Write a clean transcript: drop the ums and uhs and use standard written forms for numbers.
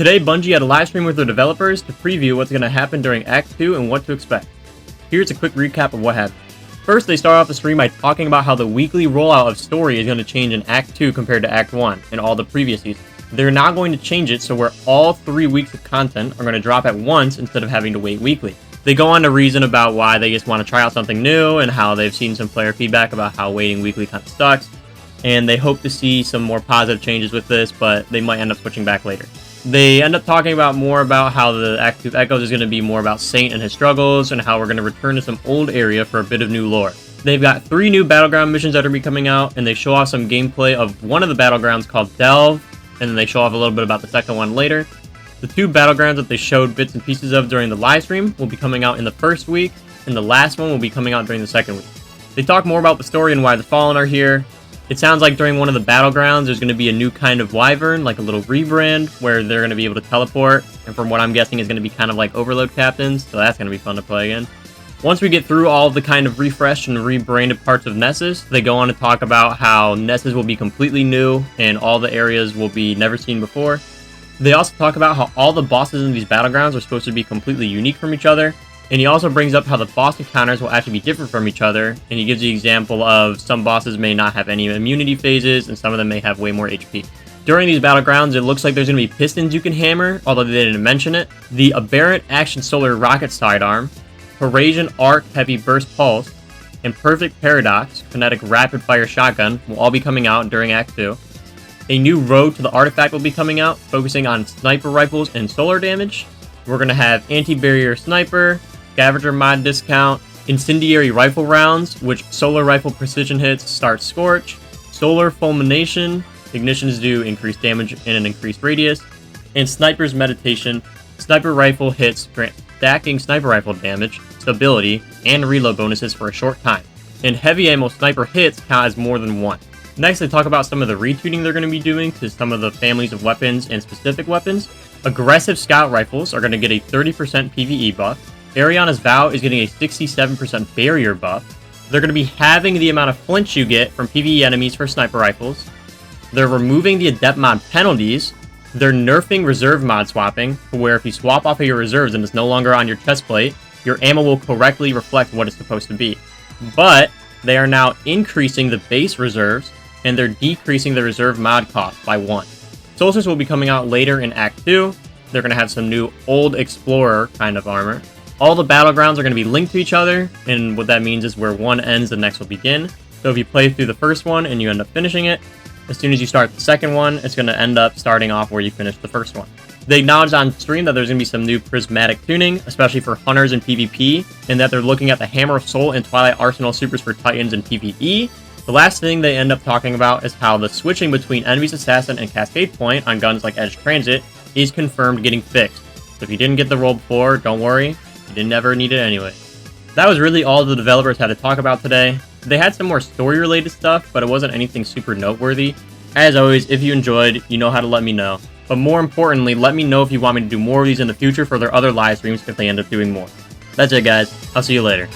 Today, Bungie had a live stream with their developers to preview what's going to happen during Act 2 and what to expect. Here's a quick recap of what happened. First, they start off the stream by talking about how the weekly rollout of story is going to change in Act 2 compared to Act 1 and all the previous seasons. They're now going to change it so where all 3 weeks of content are going to drop at once instead of having to wait weekly. They go on to reason about why they just want to try out something new and how they've seen some player feedback about how waiting weekly kind of sucks, and they hope to see some more positive changes with this, but they might end up switching back later. They end up talking more about how the Act 2 Echoes is going to be more about Saint and his struggles, and how we're going to return to some old area for a bit of new lore. They've got 3 new Battleground missions that are going to be coming out, and they show off some gameplay of one of the Battlegrounds called Delve, and then they show off a little bit about the second one later. The 2 Battlegrounds that they showed bits and pieces of during the live stream will be coming out in the first week, and the last one will be coming out during the second week. They talk more about the story and why the Fallen are here. It sounds like during one of the Battlegrounds, there's going to be a new kind of Wyvern, like a little rebrand, where they're going to be able to teleport, and from what I'm guessing is going to be kind of like Overload Captains, so that's going to be fun to play again. Once we get through all of the kind of refreshed and rebranded parts of Nessus, they go on to talk about how Nessus will be completely new, and all the areas will be never seen before. They also talk about how all the bosses in these Battlegrounds are supposed to be completely unique from each other, and he also brings up how the boss encounters will actually be different from each other, and he gives the example of some bosses may not have any immunity phases, and some of them may have way more HP. During these Battlegrounds, it looks like there's going to be pistons you can hammer, although they didn't mention it, the Aberrant Action Solar Rocket Sidearm, Parasian Arc Heavy Burst Pulse, and Perfect Paradox Kinetic Rapid Fire Shotgun will all be coming out during Act 2. A new Road to the Artifact will be coming out, focusing on sniper rifles and solar damage. We're going to have Anti-Barrier Sniper, Scavenger Mod Discount, Incendiary Rifle Rounds, which solar rifle precision hits start Scorch, Solar Fulmination, ignitions do increased damage in an increased radius, and Sniper's Meditation, sniper rifle hits grant stacking sniper rifle damage, stability, and reload bonuses for a short time. And heavy ammo sniper hits count as more than 1. Next, they talk about some of the retuning they're going to be doing to some of the families of weapons and specific weapons. Aggressive scout rifles are going to get a 30% PvE buff. Ariana's Vow is getting a 67% barrier buff. They're going to be halving the amount of flinch you get from PvE enemies for sniper rifles. They're removing the Adept mod penalties. They're nerfing reserve mod swapping, where if you swap off of your reserves and it's no longer on your chest plate, your ammo will correctly reflect what it's supposed to be. But they are now increasing the base reserves, and they're decreasing the reserve mod cost by 1. Solstice will be coming out later in Act 2. They're going to have some new Old Explorer kind of armor. All the Battlegrounds are going to be linked to each other, and what that means is where one ends, the next will begin. So if you play through the first one and you end up finishing it, as soon as you start the second one, it's going to end up starting off where you finished the first one. They acknowledged on stream that there's going to be some new Prismatic tuning, especially for Hunters and PvP, and that they're looking at the Hammer of Soul and Twilight Arsenal supers for Titans and PvE. The last thing they end up talking about is how the switching between Envious Assassin and Cascade Point on guns like Edge Transit is confirmed getting fixed. So if you didn't get the roll before, don't worry. You didn't ever need it anyway. That was really all the developers had to talk about today. They had some more story-related stuff, but it wasn't anything super noteworthy. As always, if you enjoyed, you know how to let me know. But more importantly, let me know if you want me to do more of these in the future for their other live streams if they end up doing more. That's it, guys. I'll see you later.